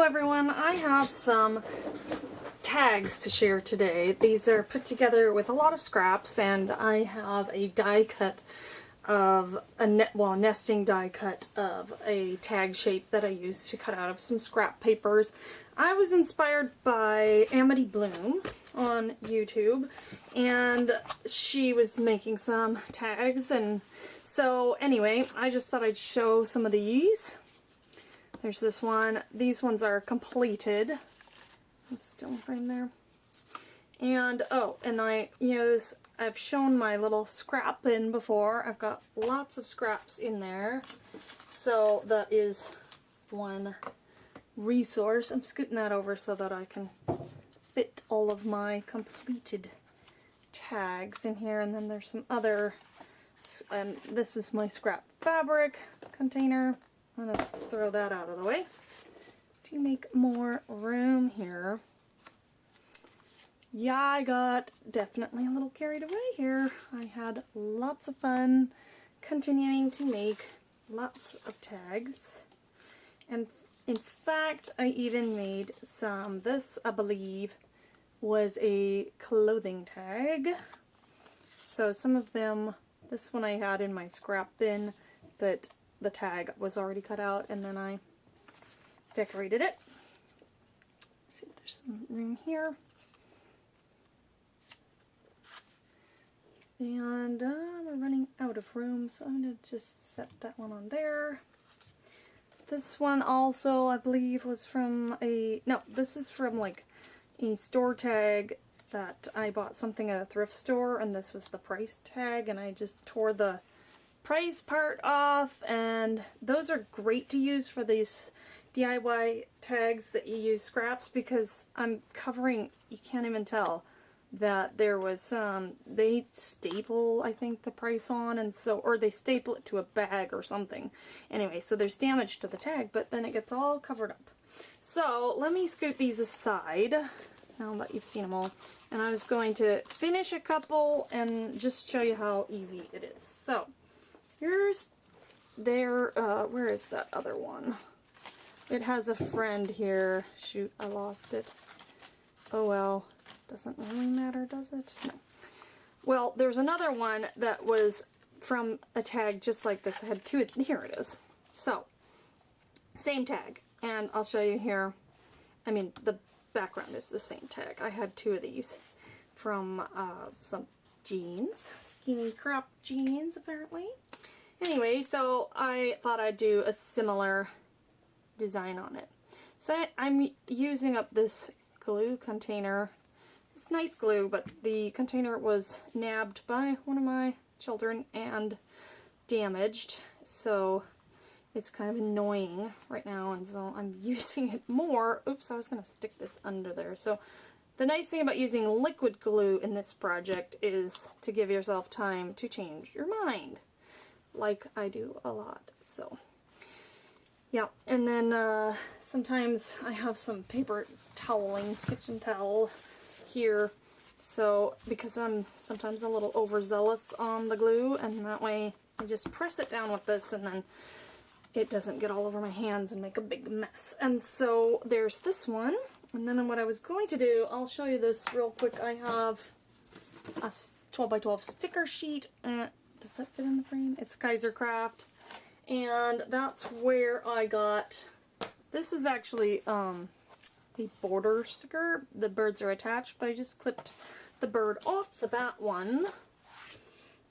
everyone, I have some tags to share today. These are put together with a lot of scraps, and I have a die cut of a nesting die cut of a tag shape that I used to cut out of some scrap papers. I was inspired by Amity Bloom on YouTube, and she was making some tags, and so anyway, I just thought I'd show some of these. There's this one. These ones are completed. It's still in frame there. And, oh, and I've shown my little scrap bin before. I've got lots of scraps in there. So that is one resource. I'm scooting that over so that I can fit all of my completed tags in here. And then there's some other, and this is my scrap fabric container. I'm going to throw that out of the way to make more room here. Yeah, I got definitely a little carried away here. I had lots of fun continuing to make lots of tags. And in fact, I even made some. This, I believe, was a clothing tag. So some of them, this one I had in my scrap bin, but the tag was already cut out, and then I decorated it. Let's see if there's some room here. And we're running out of room, so I'm going to just set that one on there. This one also, I believe, was from a, no, this is from like a store tag that I bought something at a thrift store, and this was the price tag, and I just tore the price part off, and those are great to use for these DIY tags that you use scraps, because I'm covering, you can't even tell that there was they staple, I think, the price on, and so, or they staple it to a bag or something. Anyway, so there's damage to the tag, but then it gets all covered up. So let me scoot these aside now that you've seen them all, and I was going to finish a couple and just show you how easy it is. So here's there, where is that other one? It has a friend here. Shoot, I lost it. Oh well, doesn't really matter, does it? No. Well, there's another one that was from a tag just like this. I had two, here it is. So, same tag, and I'll show you here. I mean, the background is the same tag. I had two of these from some jeans, skinny crop jeans apparently. Anyway, so I thought I'd do a similar design on it. So I'm using up this glue container. It's nice glue, but the container was nabbed by one of my children and damaged, so it's kind of annoying right now, and so I'm using it more. Oops, I was going to stick this under there. So the nice thing about using liquid glue in this project is to give yourself time to change your mind, like I do a lot. So yeah, and then sometimes I have some paper toweling, kitchen towel here, so because I'm sometimes a little overzealous on the glue, and that way I just press it down with this, and then it doesn't get all over my hands and make a big mess. And so there's this one, and then what I was going to do, I'll show you this real quick. I have a 12 by 12 sticker sheet. Does that fit in the frame? It's Kaiser Craft, and that's where I got, this is actually the border sticker. The birds are attached, but I just clipped the bird off for that one.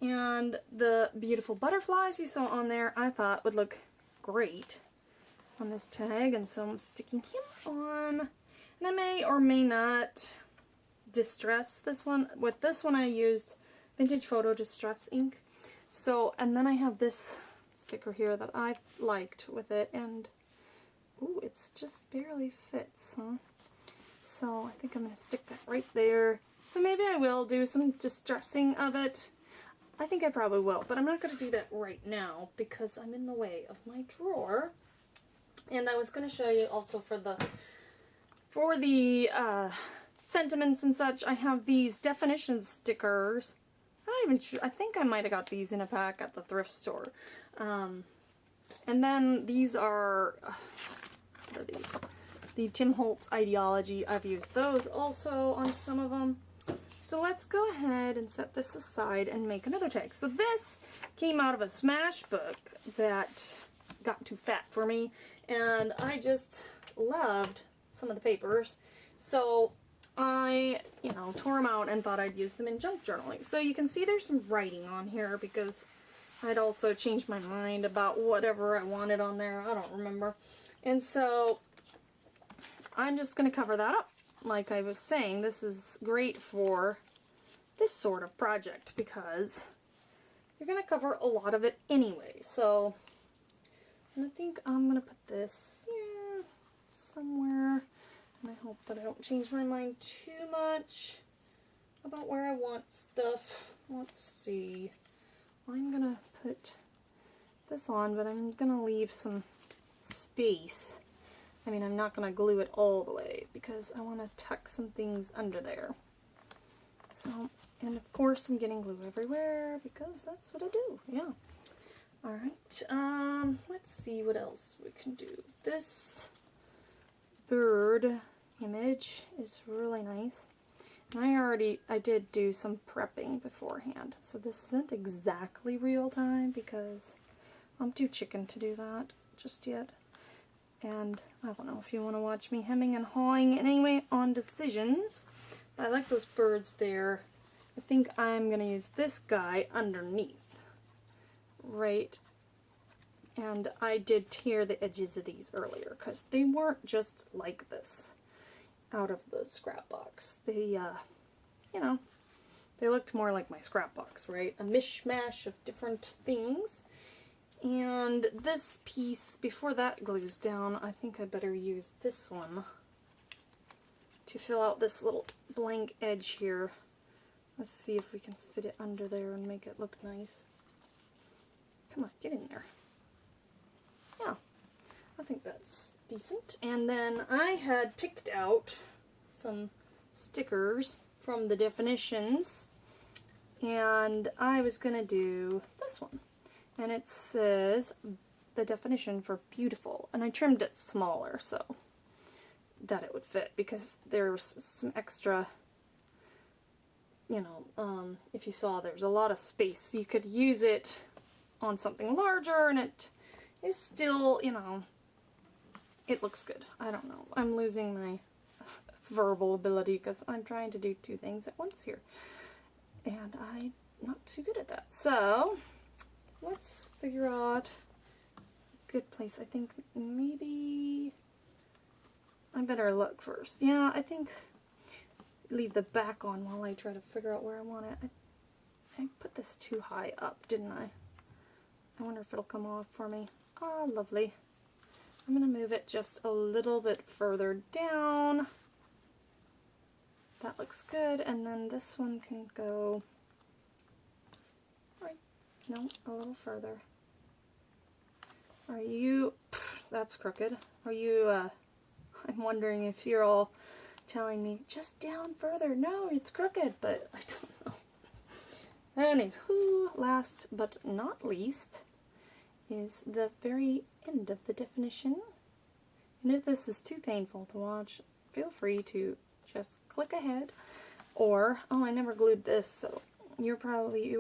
And the beautiful butterflies you saw on there, I thought would look great on this tag, and so I'm sticking him on. And I may or may not distress this one. With this one I used Vintage Photo Distress ink. So, and then I have this sticker here that I liked with it, and ooh, it's just barely fits, huh? So I think I'm going to stick that right there. So maybe I will do some distressing of it. I think I probably will, but I'm not going to do that right now because I'm in the way of my drawer. And I was going to show you also for the sentiments and such, I have these definition stickers. I'm not even sure, I think I might have got these in a pack at the thrift store. And then these are, what are these? the Tim Holtz ideology. I've used those also on some of them. So let's go ahead and set this aside and make another tag. So this came out of a Smash book that got too fat for me, and I just loved some of the papers. So I, tore them out and thought I'd use them in junk journaling. So you can see there's some writing on here because I'd also changed my mind about whatever I wanted on there. I don't remember. And so I'm just going to cover that up. Like I was saying, this is great for this sort of project because you're going to cover a lot of it anyway. So I think I'm going to put this somewhere. And I hope that I don't change my mind too much about where I want stuff. Let's see. I'm going to put this on, but I'm going to leave some space. I mean, I'm not going to glue it all the way because I want to tuck some things under there. So, and of course I'm getting glue everywhere because that's what I do, yeah. Alright, let's see what else we can do. This bird image is really nice. And I did do some prepping beforehand. So this isn't exactly real time because I'm too chicken to do that just yet. And I don't know if you want to watch me hemming and hawing anyway on decisions. But I like those birds there. I think I'm going to use this guy underneath. Right. And I did tear the edges of these earlier because they weren't just like this out of the scrap box. They, they looked more like my scrap box, right? A mishmash of different things. And this piece, before that glues down, I think I better use this one to fill out this little blank edge here. Let's see if we can fit it under there and make it look nice. Come on, get in there. Yeah, I think that's decent. And then I had picked out some stickers from the definitions, and I was going to do this one. And it says the definition for beautiful, and I trimmed it smaller so that it would fit because there's some extra, if you saw there's a lot of space. You could use it on something larger and it is still, it looks good. I don't know. I'm losing my verbal ability because I'm trying to do two things at once here. And I'm not too good at that. So let's figure out a good place. I think maybe I better look first. Yeah, I think leave the back on while I try to figure out where I want it. I put this too high up, didn't I? I wonder if it'll come off for me. Oh, lovely. I'm going to move it just a little bit further down. That looks good. And then this one can go right. No, a little further. Are you... that's crooked. Are you... I'm wondering if you're all telling me, just down further. No, it's crooked, but I don't know. Anywho, last but not least is the very end of the definition. And if this is too painful to watch, feel free to just click ahead. Or, oh, I never glued this, so you were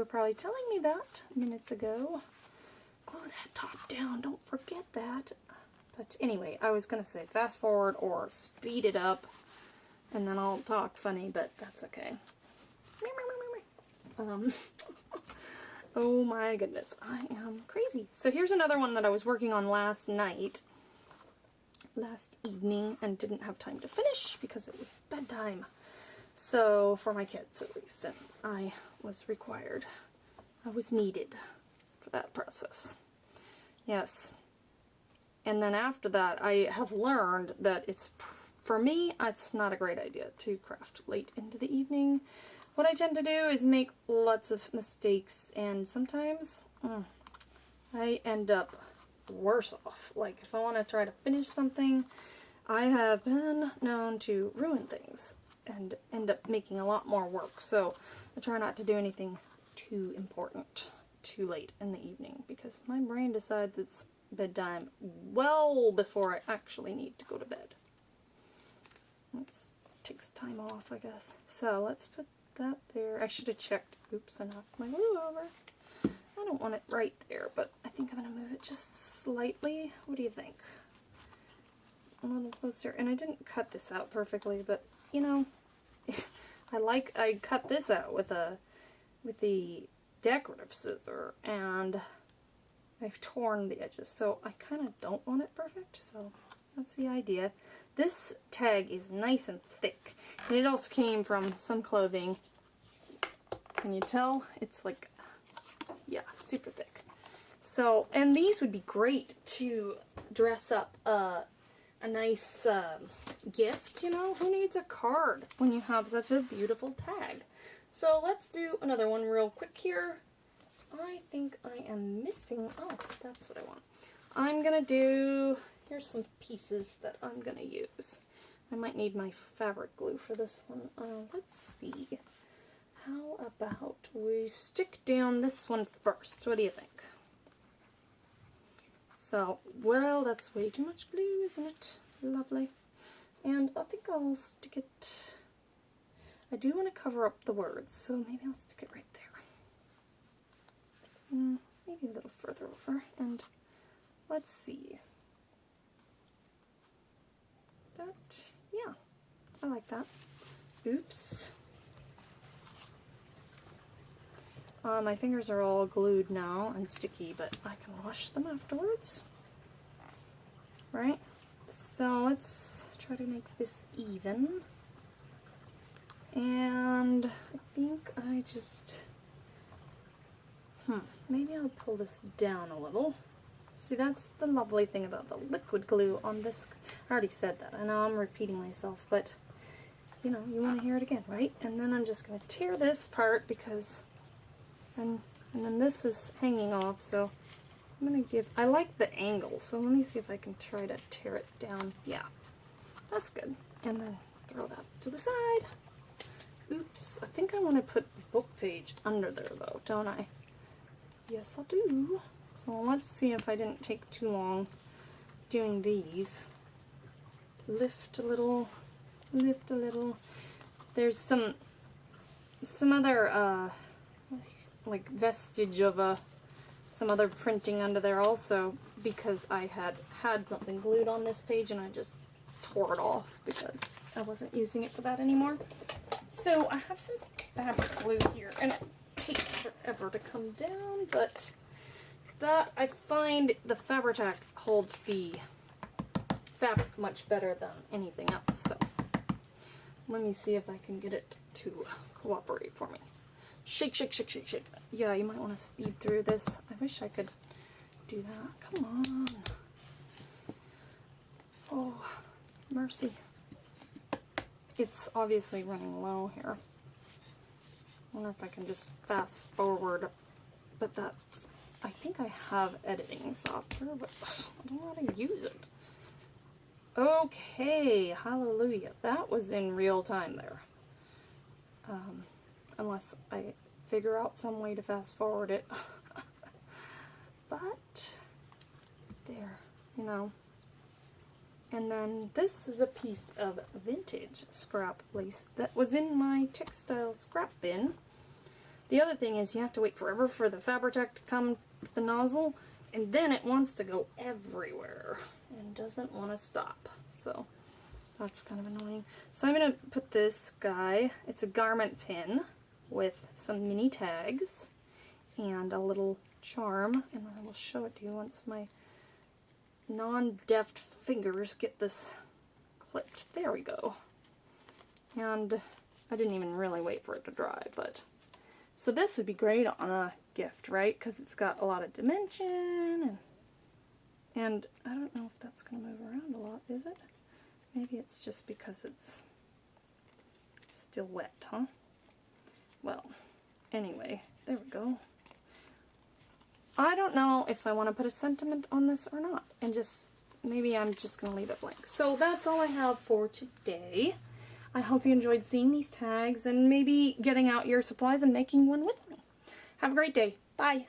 probably telling me that minutes ago. Glue that top down, don't forget that. But anyway, I was going to say fast forward or speed it up, and then I'll talk funny, but that's okay. Oh my goodness, I am crazy. So here's another one that I was working on last evening, and didn't have time to finish because it was bedtime. So, for my kids at least, and I was needed for that process. Yes. And then after that, I have learned that for me, it's not a great idea to craft late into the evening. What I tend to do is make lots of mistakes, and sometimes I end up worse off. Like, if I want to try to finish something, I have been known to ruin things and end up making a lot more work. So I try not to do anything too important too late in the evening, because my brain decides it's bedtime well before I actually need to go to bed. It takes time off, I guess. So let's put that there. I should have checked. Oops, I knocked my glue over. I don't want it right there, but I think I'm going to move it just slightly. What do you think? A little closer. And I didn't cut this out perfectly, but you know, I cut this out with the decorative scissor, and I've torn the edges, so I kind of don't want it perfect, so that's the idea. This tag is nice and thick, and it also came from some clothing. Can you tell? It's like, yeah, super thick. So, and these would be great to dress up a nice gift, you know? Who needs a card when you have such a beautiful tag? So let's do another one real quick here. I think I am missing, oh, that's what I want. I'm gonna do, here's some pieces that I'm gonna use. I might need my fabric glue for this one. Let's see. How about we stick down this one first? What do you think? So, well, that's way too much glue, isn't it? Lovely. And I think I'll stick it, I do want to cover up the words, so maybe I'll stick it right there. Maybe a little further over, and let's see. That, yeah, I like that. Oops. My fingers are all glued now and sticky, but I can wash them afterwards. Right? So let's try to make this even. And I think I just, maybe I'll pull this down a little. See, that's the lovely thing about the liquid glue on this. I already said that. I know I'm repeating myself, but you know, you want to hear it again, right? And then I'm just going to tear this part because, and then this is hanging off, so I'm going to give, I like the angle, so let me see if I can try to tear it down. Yeah, that's good. And then throw that to the side. Oops, I think I want to put the book page under there though, don't I? Yes, I do. So let's see if I didn't take too long doing these. Lift a little, lift a little. There's some other like vestige of some other printing under there also, because I had something glued on this page and I just tore it off because I wasn't using it for that anymore. So I have some fabric glue here, and it takes forever to come down, but that, I find the Fabri-Tac holds the fabric much better than anything else. So let me see if I can get it to cooperate for me. Shake, shake, shake, shake, shake. Yeah, you might want to speed through this. I wish I could do that. Come on. Oh, mercy. It's obviously running low here. I wonder if I can just fast forward, but that's, I think I have editing software, but I don't know how to use it. Okay, hallelujah. That was in real time there. Unless I figure out some way to fast forward it. But, there, you know. And then this is a piece of vintage scrap lace that was in my textile scrap bin. The other thing is you have to wait forever for the Fabri-Tac to come to the nozzle, and then it wants to go everywhere and doesn't want to stop. So that's kind of annoying. So I'm going to put this guy, it's a garment pin with some mini tags and a little charm, and I will show it to you once my non-deft fingers get this clipped. There we go. And I didn't even really wait for it to dry, but so this would be great on a gift, right? Because it's got a lot of dimension, and I don't know if that's going to move around a lot, is it? Maybe it's just because it's still wet, huh? Well, anyway, there we go. I don't know if I want to put a sentiment on this or not, and just, maybe I'm just going to leave it blank. So that's all I have for today. I hope you enjoyed seeing these tags and maybe getting out your supplies and making one with me. Have a great day. Bye.